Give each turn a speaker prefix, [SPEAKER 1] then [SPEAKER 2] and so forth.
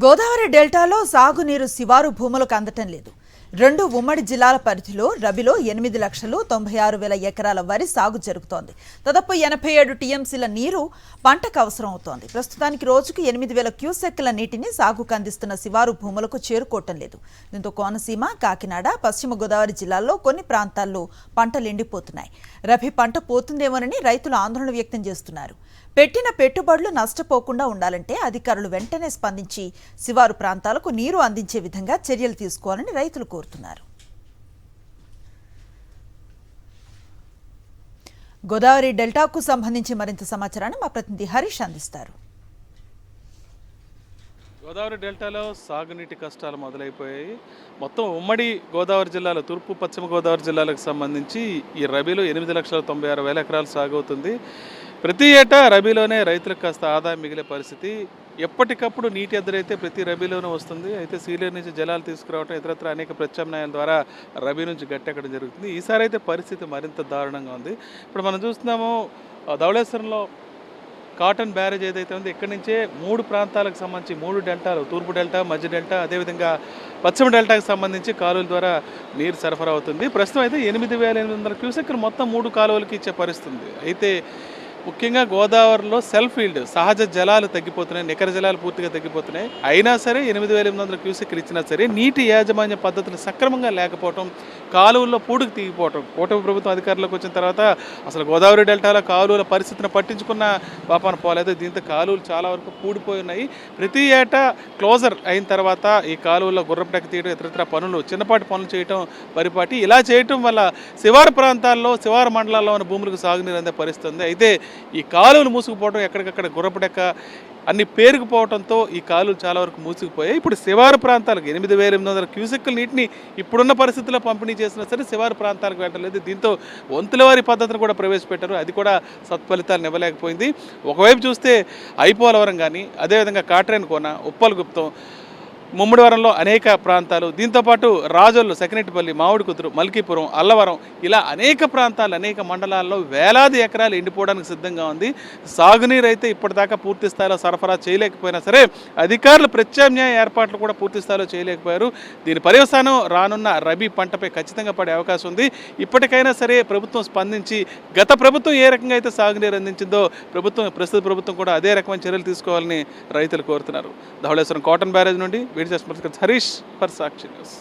[SPEAKER 1] గోదావరి డెల్టాలో సాగునీరు శివారు భూములకు అందటం లేదు. 2 ఉమ్మడి జిల్లాల పరిధిలో రబీలో 8,96,000 ఎకరాల వరి సాగు జరుగుతోంది. దాదాపు 87 టీఎంసీల నీరు పంటకు అవసరం అవుతోంది. ప్రస్తుతానికి రోజుకు 8,000 క్యూసెక్కుల నీటిని సాగుకు అందిస్తున్న శివారు భూములకు చేరుకోవటం లేదు. దీంతో కోనసీమ, కాకినాడ, పశ్చిమ గోదావరి జిల్లాల్లో కొన్ని ప్రాంతాల్లో పంటలు ఎండిపోతున్నాయి. రబీ పంట పోతుందేమోనని రైతులు ఆందోళన వ్యక్తం చేస్తున్నారు. పెట్టిన పెట్టుబడులు నష్టపోకుండా ఉండాలంటే అధికారులు వెంటనే స్పందించి శివారు ప్రాంతాలకు నీరు అందించే విధంగా చర్యలు తీసుకోవాలని రైతులు కోరుతున్నారు. గోదావరి డెల్టాకు సంబంధించి మరింత సమాచారాన్ని మా ప్రతినిధి హరీష్ అందిస్తారు.
[SPEAKER 2] గోదావరి డెల్టాలో సాగునీటి కష్టాలు మొదలైపోయాయి. మొత్తం ఉమ్మడి గోదావరి జిల్లాలో తూర్పు పశ్చిమ గోదావరి జిల్లాలకు సంబంధించి ఈ రబీలో 8,96,000 ఎకరాలు సాగు అవుతుంది. ప్రతి ఏటా రబీలోనే రైతులకు కాస్త ఆదాయం మిగిలే పరిస్థితి. ఎప్పటికప్పుడు నీటి ఎదురైతే ప్రతి రబీలోనూ వస్తుంది. అయితే సీలేరు నుంచి జలాలు తీసుకురావడం, ఇతరత్ర అనేక ప్రత్యామ్నాయాల ద్వారా రబీ నుంచి గట్టెక్కడం జరుగుతుంది. ఈసారి అయితే పరిస్థితి మరింత దారుణంగా ఉంది. ఇప్పుడు మనం చూస్తున్నాము ధవళేశ్వరంలో కాటన్ బ్యారేజ్ ఏదైతే ఉందో ఇక్కడి నుంచే 3 ప్రాంతాలకు సంబంధించి 3 డెల్టాలు, తూర్పు డెల్టా, మధ్య డెల్టా, అదేవిధంగా పశ్చిమ డెల్టాకు సంబంధించి కాలువల ద్వారా నీరు సరఫరా అవుతుంది. ప్రస్తుతం అయితే 8,800 క్యూసెక్కులు మొత్తం 3 కాలువలకి ఇచ్చే పరిస్థితుంది. అయితే ముఖ్యంగా గోదావరిలో సెల్ఫ్ ఫీల్డ్ సహజ జలాలు తగ్గిపోతున్నాయి, నికర జలాలు పూర్తిగా తగ్గిపోతున్నాయి. అయినా సరే 8,800 క్యూసెక్కులు ఇచ్చినా సరే నీటి యాజమాన్య పద్ధతులు సక్రమంగా లేకపోవడం, కాలువల్లో పూడుకు తీగిపోవటం. కూటమి ప్రభుత్వం అధికారంలోకి వచ్చిన తర్వాత అసలు గోదావరి డెల్టాలో కాలువల పరిస్థితిని పట్టించుకున్న పాపాన పోలేదు. దీంతో కాలువలు చాలా వరకు పూడిపోయి ఉన్నాయి. ప్రతి ఏటా క్లోజర్ అయిన తర్వాత ఈ కాలువల్లో గుర్రపటెక్క తీయడం, ఇతరత్ర పనులు, చిన్నపాటి పనులు చేయటం పరిపాటి. ఇలా చేయటం వల్ల శివారు ప్రాంతాల్లో, శివారు మండలాల్లో ఉన్న భూములకు సాగునీరు అందే పరిస్థితుంది. అయితే ఈ కాలువలు మూసుకుపోవడం, ఎక్కడికక్కడ గుర్రపటెక్క అన్ని పేరుకుపోవడంతో ఈ కాలువలు చాలా వరకు మూసుకుపోయాయి. ఇప్పుడు శివారు ప్రాంతాలకు 8,800 క్యూసెక్కుల నీటిని ఇప్పుడున్న పరిస్థితుల్లో పంపిణీ చేసినా సరే శివారు ప్రాంతాలకు వెళ్ళలేదు. దీంతో వంతుల వారి పద్ధతిని కూడా ప్రవేశపెట్టారు. అది కూడా సత్ఫలితాలను ఇవ్వలేకపోయింది. ఒకవైపు చూస్తే ఐపోలవరం కానీ, అదేవిధంగా కాట్రేన్ కోన, ఉప్పలగుప్తం, ముమ్మడివరంలో అనేక ప్రాంతాలు, దీంతోపాటు రాజోళ్ళు, సెకనెట్టిపల్లి, మామిడి కుదురు, మల్కీపురం, అల్లవరం, ఇలా అనేక ప్రాంతాలు, అనేక మండలాల్లో వేలాది ఎకరాలు ఎండిపోవడానికి సిద్ధంగా ఉంది. సాగునీరు అయితే ఇప్పటిదాకా పూర్తి స్థాయిలో సరఫరా చేయలేకపోయినా సరే అధికారులు ప్రత్యామ్నాయ ఏర్పాట్లు కూడా పూర్తి స్థాయిలో చేయలేకపోయారు. దీని పర్యవసానం రానున్న రబీ పంటపై ఖచ్చితంగా పడే అవకాశం ఉంది. ఇప్పటికైనా సరే ప్రభుత్వం స్పందించి గత ప్రభుత్వం ఏ రకంగా అయితే సాగునీరు అందించిందో ప్రస్తుత ప్రభుత్వం కూడా అదే రకమైన చర్యలు తీసుకోవాలని రైతులు కోరుతున్నారు. ధవళేశ్వరం కాటన్ బ్యారేజ్ నుండి హరీష్ ఫర్ సాక్షి న్యూస్.